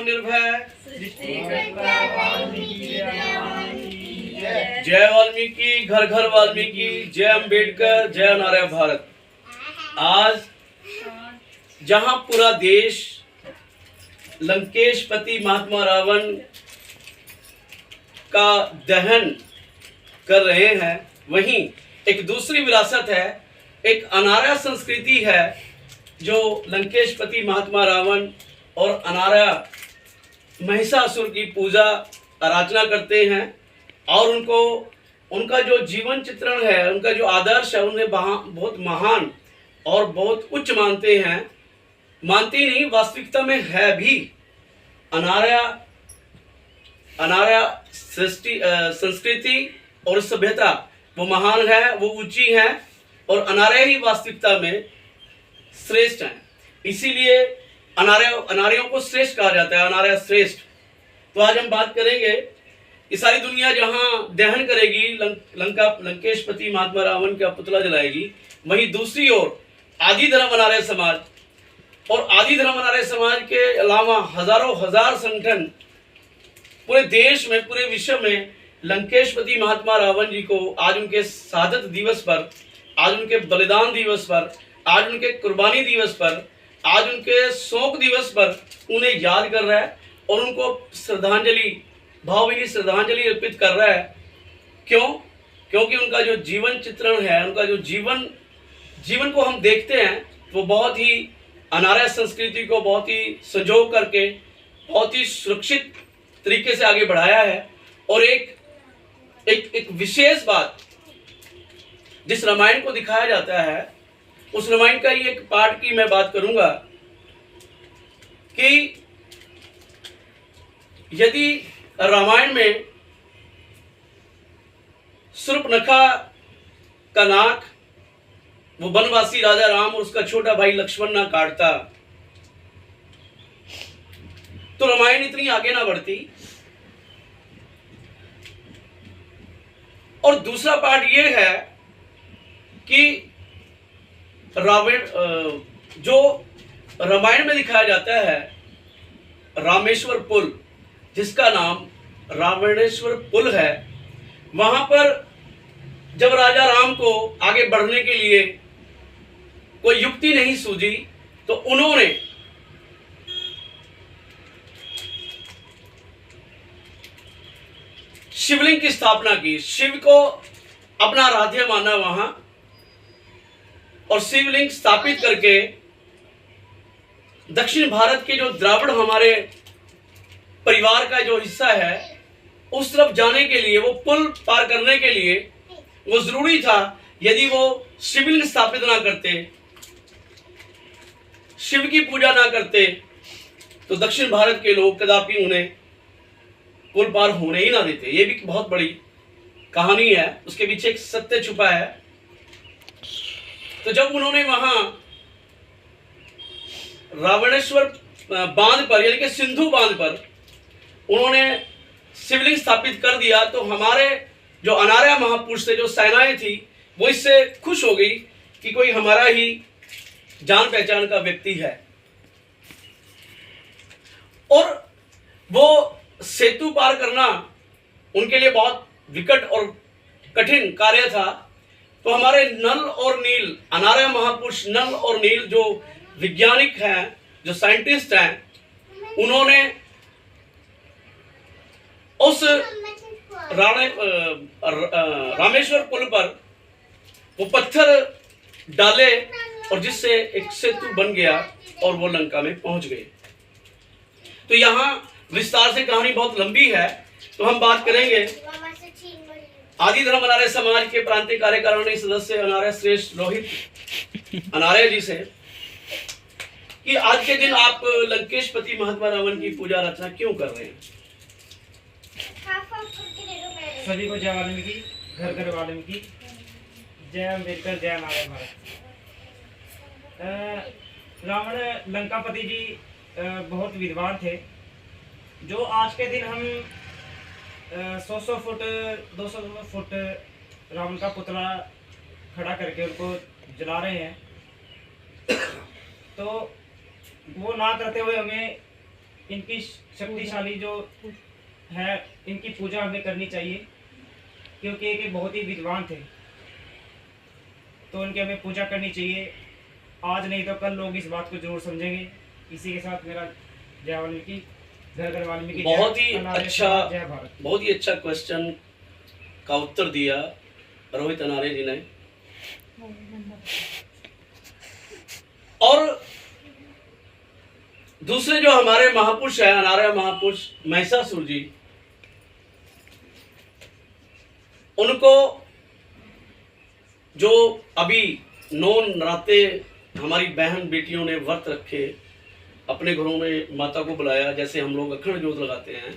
निर्भय जय वाल्मीकि, घर घर वाल्मीकि, जय अम्बेडकर, जय नारायण भारत। आज जहां पूरा देश लंकेशपति महात्मा रावण का दहन कर रहे हैं, वहीं एक दूसरी विरासत है, एक अनार्य संस्कृति है जो लंकेशपति महात्मा रावण और अनार्य महिषासुर की पूजा आराधना करते हैं और उनका जो जीवन चित्रण है, उनका जो आदर्श है, उन्हें बहुत महान और बहुत उच्च मानते हैं। मानती नहीं, वास्तविकता में है भी। अनार्य संस्कृति और सभ्यता वो महान है, वो ऊंची है और अनार्य ही वास्तविकता में श्रेष्ठ है। इसीलिए अनार्यों को श्रेष्ठ कहा जाता है, अनार्य श्रेष्ठ। तो आज हम बात करेंगे कि सारी दुनिया जहां दहन करेगी, लंकेशपति महात्मा रावण का पुतला जलाएगी, वहीं दूसरी ओर आदि धर्म अनार्य समाज और आदि धर्म अनार्य समाज के अलावा हजारों हजार संगठन पूरे देश में, पूरे विश्व में लंकेशपति महात्मा रावण जी को आज उनके शहादत दिवस पर, आज उनके बलिदान दिवस पर, आज उनके कुर्बानी दिवस पर, आज उनके शोक दिवस पर उन्हें याद कर रहा है और उनको श्रद्धांजलि, भावभीनी श्रद्धांजलि अर्पित कर रहा है। क्यों? क्योंकि उनका जो जीवन चित्रण है, उनका जो जीवन को हम देखते हैं, वो बहुत ही अनार्य संस्कृति को बहुत ही संजो करके बहुत ही सुरक्षित तरीके से आगे बढ़ाया है। और एक विशेष बात, जिस रामायण को दिखाया जाता है, उस रामायण का ही एक पार्ट की मैं बात करूंगा कि यदि रामायण में शूर्पणखा का नाक वो वनवासी राजा राम और उसका छोटा भाई लक्ष्मण ना काटता तो रामायण इतनी आगे ना बढ़ती। और दूसरा पार्ट ये है कि रावण जो रामायण में दिखाया जाता है, रामेश्वर पुल, जिसका नाम रावणेश्वर पुल है, वहां पर जब राजा राम को आगे बढ़ने के लिए कोई युक्ति नहीं सूझी तो उन्होंने शिवलिंग की स्थापना की, शिव को अपना आराध्य माना वहां, और शिवलिंग स्थापित करके दक्षिण भारत के जो द्राविड़ हमारे परिवार का जो हिस्सा है, उस तरफ जाने के लिए, वो पुल पार करने के लिए वो जरूरी था। यदि वो शिवलिंग स्थापित ना करते, शिव की पूजा ना करते, तो दक्षिण भारत के लोग कदापि उन्हें पुल पार होने ही ना देते। ये भी बहुत बड़ी कहानी है, उसके पीछे एक सत्य छुपा है। तो जब उन्होंने वहां रावणेश्वर बांध पर, यानी कि सिंधु बांध पर उन्होंने शिवलिंग स्थापित कर दिया, तो हमारे जो अनार्य महापुरुष थे, जो सेनाएं थी, वो इससे खुश हो गई कि कोई हमारा ही जान पहचान का व्यक्ति है। और वो सेतु पार करना उनके लिए बहुत विकट और कठिन कार्य था। तो हमारे नल और नील, अनार्य महापुरुष नल और नील जो वैज्ञानिक हैं, जो साइंटिस्ट हैं, उन्होंने उस रामेश्वर पुल पर वो पत्थर डाले और जिससे एक सेतु बन गया और वो लंका में पहुंच गए। तो यहाँ विस्तार से कहानी बहुत लंबी है, तो हम बात करेंगे आदि धर्म अनार्य समाज के प्रांतीय कार्यकारिणी सदस्य अनार्य श्रेष्ठ रोहित अनार्य जी से कि आज के दिन आप लंकेशपति महात्मा रावण की पूजा अर्चना क्यों कर रहे हैं? सभी को जय वाल्मीकि, घर घर वाल्मीकि, जय अम्बेडकर, जय नारायण भारत। रावण लंकापति जी बहुत विद्वान थे, जो आज के दिन हम 100 फुट 200 फुट रावण का पुतला खड़ा करके उनको जला रहे हैं। तो वो ना करते हुए हमें इनकी शक्तिशाली जो है इनकी पूजा हमें करनी चाहिए, क्योंकि ये बहुत ही विद्वान थे, तो इनकी हमें पूजा करनी चाहिए। आज नहीं तो कल लोग इस बात को जरूर समझेंगे। इसी के साथ मेरा जय वाल्मीकि, घर घर वाल्मीकि। बहुत ही अनार्य अच्छा, समाज, जय भारत। बहुत ही अच्छा क्वेश्चन का उत्तर दिया रोहित अनार्य जी ने। और दूसरे जो हमारे महापुरुष हैं, अनार्य महापुरुष महिषासुर जी, उनको जो अभी 9 नराते हमारी बहन बेटियों ने व्रत रखे, अपने घरों में माता को बुलाया, जैसे हम लोग अखंड ज्योत लगाते हैं।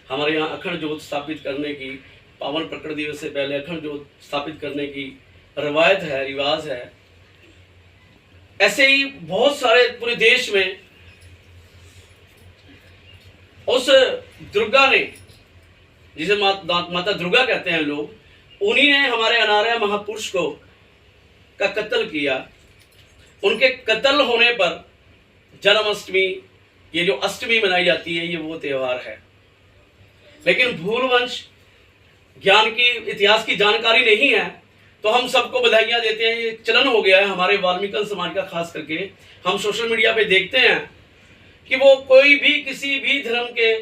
हमारे यहाँ अखंड ज्योत स्थापित करने की, पावन प्रकट दिवस से पहले अखंड ज्योत स्थापित करने की रवायत है, रिवाज है। ऐसे ही बहुत सारे पूरे देश में उस दुर्गा ने, जिसे माता दुर्गा कहते हैं लोग, उन्हीं ने हमारे अनार्य महापुरुष को का कत्ल किया। उनके कत्ल होने पर जन्माष्टमी, ये जो अष्टमी मनाई जाती है, ये वो त्योहार है। लेकिन भूलवंश ज्ञान की, इतिहास की जानकारी नहीं है, तो हम सबको बधाइयां देते हैं। ये चलन हो गया है हमारे वाल्मीकि समाज का। खास करके हम सोशल मीडिया पे देखते हैं कि वो कोई भी किसी भी धर्म के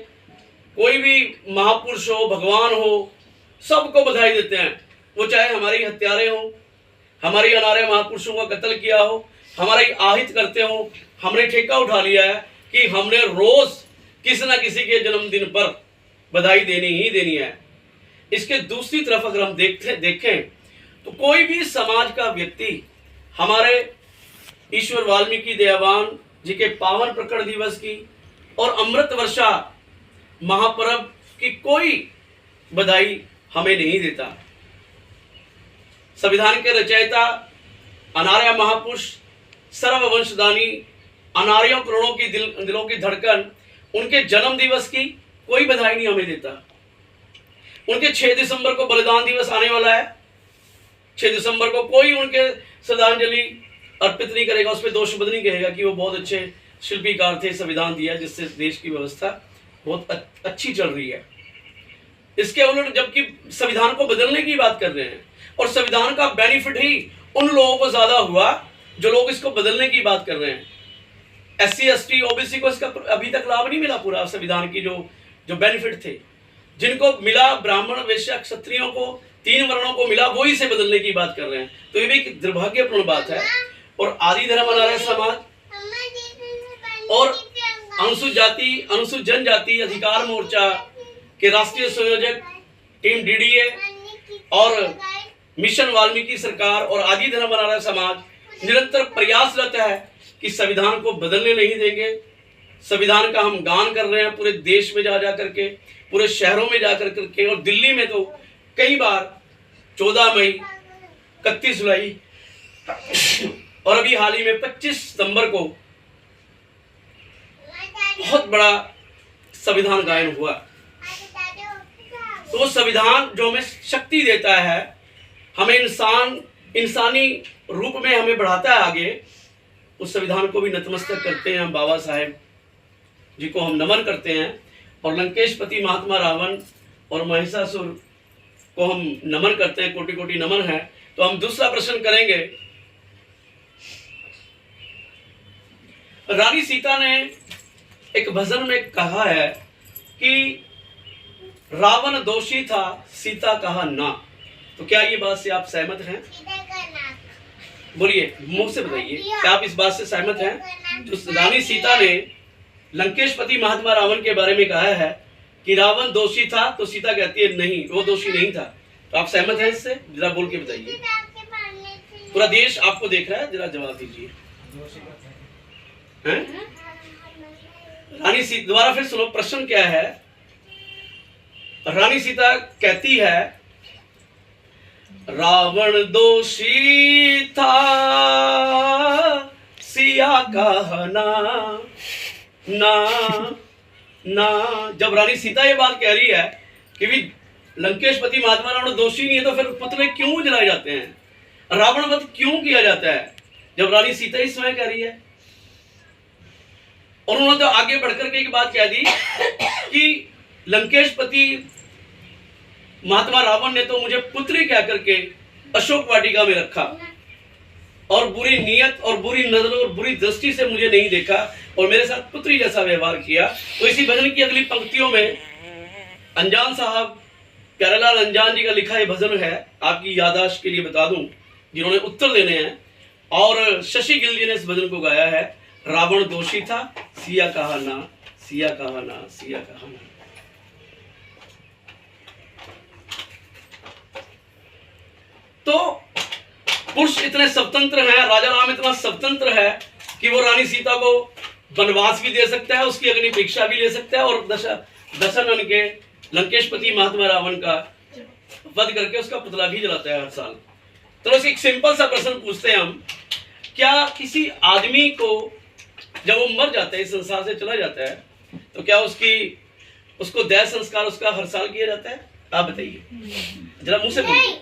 कोई भी महापुरुष हो, भगवान हो, सबको बधाई देते हैं। वो चाहे हमारी हत्यारे हो, हमारी अनार्य महापुरुषों का कत्ल किया हो, हमारी आहित करते हो। हमने ठेका उठा लिया है कि हमने रोज किसी ना किसी के जन्मदिन पर बधाई देनी ही देनी है। इसके दूसरी तरफ अगर हम देखें तो कोई भी समाज का व्यक्ति हमारे ईश्वर वाल्मीकि दयावान जी के पावन प्रकट दिवस की और अमृत वर्षा महापर्व की कोई बधाई हमें नहीं देता। संविधान के रचयिता अनार्य महापुरुष, सर्ववंशदानी, अनार्यों करोड़ों की दिलों की धड़कन, उनके जन्म दिवस की कोई बधाई नहीं हमें देता। उनके 6 दिसंबर को बलिदान दिवस आने वाला है। 6 दिसंबर को कोई उनके श्रद्धांजलि अर्पित नहीं करेगा, उस पर दो शब्द नहीं कहेगा कि वो बहुत अच्छे शिल्पीकार थे, संविधान दिया जिससे देश की व्यवस्था बहुत अच्छी चल रही है। इसके उलट जबकि संविधान को बदलने की बात कर रहे हैं, और संविधान का बेनिफिट ही उन लोगों को ज्यादा हुआ जो लोग इसको बदलने की बात कर रहे हैं। SC ST OBC को इसका अभी तक लाभ नहीं मिला पूरा संविधान की जो बेनिफिट थे, जिनको मिला ब्राह्मण, वैश्य, क्षत्रियों को, 3 वर्णों को मिला, वो इसे बदलने की बात कर रहे हैं। तो ये भी एक दुर्भाग्यपूर्ण बात है। और आदि धर्म अनार्य समाज और अनुसूचित जाति, अनुसूचित जनजाति अधिकार मोर्चा के राष्ट्रीय संयोजक टीम DDA और मिशन वाल्मीकि सरकार और आदि धर्म अनार्य समाज निरंतर प्रयासरत है कि संविधान को बदलने नहीं देंगे। संविधान का हम गान कर रहे हैं पूरे देश में जा करके, पूरे शहरों में जा करके, और दिल्ली में तो कई बार 14 मई, 31 जुलाई और अभी हाल ही में 25 सितंबर को बहुत बड़ा संविधान गायन हुआ। तो संविधान जो हमें शक्ति देता है, हमें इंसानी रूप में हमें बढ़ाता है आगे, उस संविधान को भी नतमस्तक करते हैं हम। बाबा साहेब जी को हम नमन करते हैं, और लंकेशपति महात्मा रावण और महिषासुर को हम नमन करते हैं, कोटि कोटि नमन है। तो हम दूसरा प्रश्न करेंगे। रानी सीता ने एक भजन में कहा है कि रावण दोषी था, सीता कहा ना। तो क्या ये बात से आप सहमत हैं? बोलिए, मुंह से बताइए, क्या आप इस बात से सहमत हैं? जो रानी सीता ने लंकेशपति महात्मा रावण के बारे में कहा है कि रावण दोषी था, तो सीता कहती है नहीं, वो दोषी नहीं था। तो आप सहमत हैं इससे? जरा बोल के बताइए। पूरा देश आपको देख रहा है, जरा जवाब दीजिए। रानी सीता, दोबारा फिर सुनो, प्रश्न क्या है? रानी सीता कहती है रावण दोषी था, सिया कहा ना। जब रानी सीता ये बात कह रही है कि भी लंकेशपति महात्मा रावण दोषी नहीं है, तो फिर पुतले क्यों जलाए जाते हैं, रावण वध क्यों किया जाता है, जब रानी सीता इस समय कह रही है? और उन्होंने तो आगे बढ़कर के एक बात कह दी कि लंकेशपति महात्मा रावण ने तो मुझे पुत्री कह करके अशोक वाटिका में रखा और बुरी नीयत और बुरी नजर और बुरी दृष्टि से मुझे नहीं देखा और मेरे साथ पुत्री जैसा व्यवहार किया। तो इसी भजन की अगली पंक्तियों में अनजान साहब, प्यारेलाल अनजान जी का लिखा ये भजन है, आपकी याददाश्त के लिए बता दूं, जिन्होंने उत्तर देने हैं, और शशि गिल जी ने इस भजन को गाया है। रावण दोषी था, सिया कहा ना, सिया कहा ना, सिया कहा ना। तो पुरुष इतने स्वतंत्र हैं, राजा राम इतना स्वतंत्र है कि वो रानी सीता को वनवास भी दे सकता है, उसकी अग्नि परीक्षा भी ले सकता है और दशरथ के लंकेशपति महात्मा रावण का वध करके उसका पुतला भी जलाता है हर साल। तो एक सिंपल सा प्रश्न पूछते हैं हम, क्या किसी आदमी को जब वो मर जाता है, इस संसार से चला जाता है, तो क्या उसको देह संस्कार उसका हर साल किया जाता है? आप बताइए जरा, मुंह से बोलिए।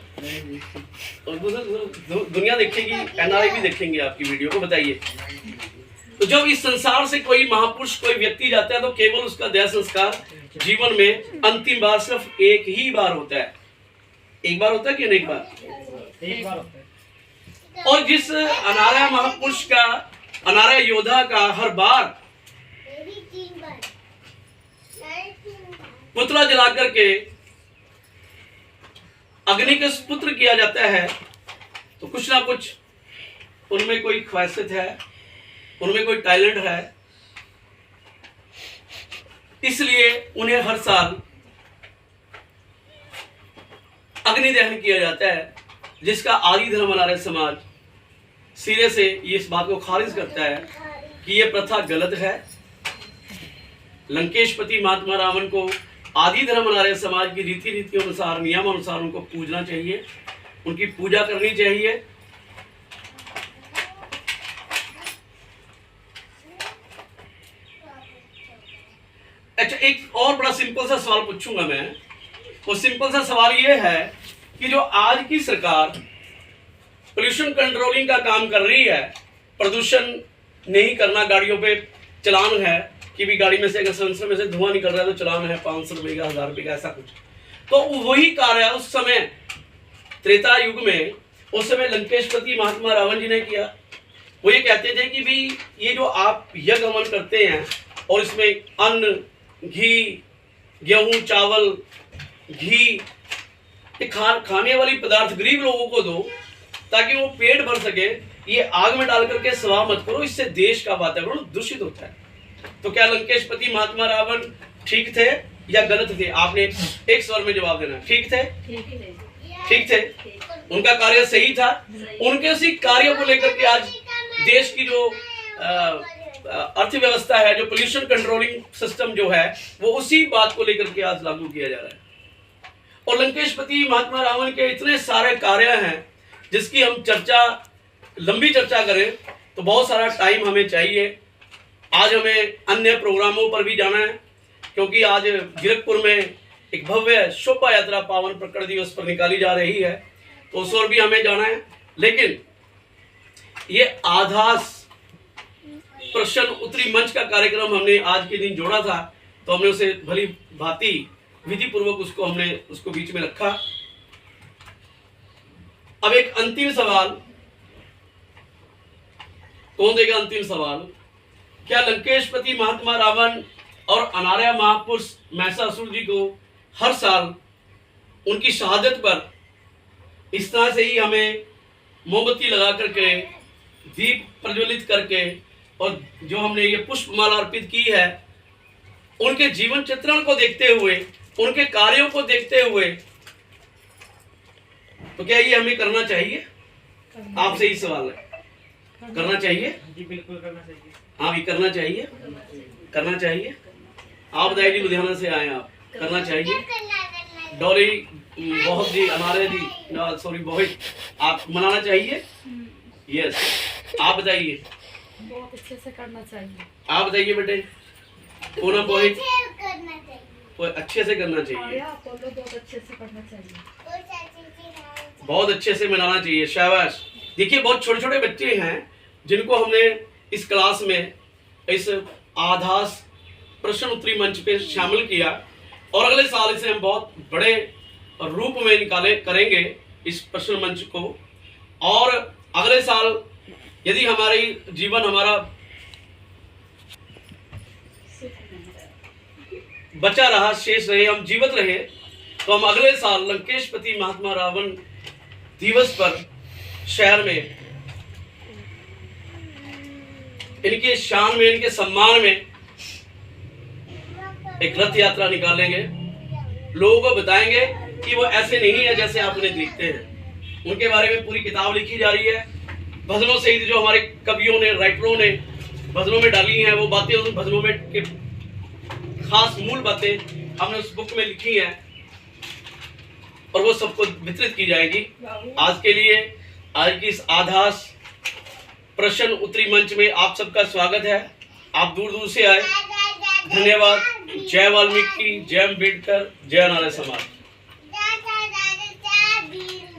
दुनिया देखेगी, एनआरआई भी देखेंगे आपकी वीडियो को, बताइए। तो जब इस संसार से कोई महापुरुष, कोई व्यक्ति जाता है, तो केवल उसका देह संस्कार जीवन में अंतिम बार सिर्फ एक ही बार होता है। एक बार होता है कि अनेक बार? एक बार होता है। और जिस अनार्य महापुरुष का, अनार्य योद्धा का हर बार पुतला जला करके अग्नि के पुत्र किया जाता है, तो कुछ ना कुछ उनमें कोई ख्वाहिशत है, उनमें कोई टैलेंट है, इसलिए उन्हें हर साल अग्नि दहन किया जाता है, जिसका आदि धर्म अनार्य समाज सिरे से ये इस बात को खारिज करता है कि ये प्रथा गलत है। लंकेशपति महात्मा रावण को आदि धर्म अनार्य समाज की रीति नीति अनुसार, नियम अनुसार उनको पूजना चाहिए, उनकी पूजा करनी चाहिए। अच्छा, एक और बड़ा सिंपल सा सवाल पूछूंगा मैं। वो सिंपल सा सवाल ये है कि जो आज की सरकार पोल्यूशन कंट्रोलिंग का काम कर रही है, प्रदूषण नहीं करना, गाड़ियों पे चलान है कि भी गाड़ी में से अगर सेंसर में से धुआं निकल रहा है तो चलान है 500 रुपए का, 1000 रुपए का, ऐसा कुछ। तो वही कार्य उस समय त्रेता युग में, उस समय लंकेशपति महात्मा रावण जी ने किया। वो ये कहते थे कि भी ये जो आप यज्ञ हवन करते हैं और इसमें अन्न, घी, गेहूं, चावल, घी, ये खाने वाली पदार्थ गरीब लोगों को दो ताकि वो पेट भर सके। ये आग में डाल करके सवा मत करो, इससे देश का वातावरण दूषित होता है। तो क्या लंकेशपति महात्मा रावण ठीक थे या गलत थे? आपने एक स्वर में जवाब देना। ठीक थे? ठीक थे। उनका कार्य सही था। उनके उसी कार्य को लेकर के आज देश की जो अर्थव्यवस्था है, जो पोल्यूशन कंट्रोलिंग सिस्टम जो है, वो उसी बात को लेकर के आज लागू किया जा रहा है। और लंकेशपति महात्मा रावण के इतने सारे कार्य हैं जिसकी हम लंबी चर्चा करें तो बहुत सारा टाइम हमें चाहिए। आज हमें अन्य प्रोग्रामों पर भी जाना है, क्योंकि आज जीरकपुर में एक भव्य शोभा यात्रा पावन प्रकट दिवस पर निकाली जा रही है, तो उस ओर भी हमें जाना है। लेकिन ये आधास प्रश्न उत्तरी मंच का कार्यक्रम हमने आज के दिन जोड़ा था, तो हमने उसे भली भांति विधि पूर्वक उसको बीच में रखा। अब एक अंतिम सवाल, कौन देगा अंतिम सवाल? क्या लंकेशपति महात्मा रावण और अनार्य महापुरुष महिषासुर जी को हर साल उनकी शहादत पर इस तरह से ही हमें मोमबत्ती लगा करके, दीप प्रज्वलित करके, और जो हमने ये पुष्पमाला अर्पित की है, उनके जीवन चित्रण को देखते हुए, उनके कार्यों को देखते हुए, तो क्या ये हमें करना चाहिए? आपसे ही सवाल है, करना चाहिए? जी बिल्कुल करना चाहिए। हाँ भी करना चाहिए, करना चाहिए। आप बताइए जी, लुधियाना से आए आप, करना चाहिए? डॉली बहुत जी, अनार्य जी, सॉरी बहुत, आप मनाना चाहिए? यस। आप बताइए। बहुत अच्छे से करना चाहिए। आप बताइए बेटे। पूनम बहुत अच्छे से करना चाहिए, बहुत अच्छे से करना चाहिए, बहुत अच्छे से मनाना चाहिए। शाबाश। देखिए, बहुत छोटे छोटे बच्चे हैं जिनको हमने इस क्लास में, इस आधास प्रश्न उत्तरी मंच पे शामिल किया और अगले साल इसे हम बहुत बड़े रूप में करेंगे इस प्रश्न मंच को। और अगले साल यदि हमारी जीवन हमारा बचा रहा, शेष रहे, हम जीवित रहे, तो हम अगले साल लंकेशपति महात्मा रावण दिवस पर शहर में इनके शान में, इनके सम्मान में एक रथ यात्रा निकालेंगे। लोगों को बताएंगे कि वो ऐसे नहीं है जैसे आप उन्हें देखते हैं। उनके बारे में पूरी किताब लिखी जा रही है, भजनों से जो हमारे कवियों ने, राइटरों ने भजनों में डाली हैं, वो बातें उन भजनों में के खास मूल बातें हमने उस बुक में लिखी हैं और वो सबको वितरित की जाएगी। आज के लिए आज की इस आधास प्रश्न उत्तरी मंच में आप सबका स्वागत है। आप दूर दूर से आए, धन्यवाद। जय वाल्मीकि, जय अम्बेडकर, जय नारायण समाज।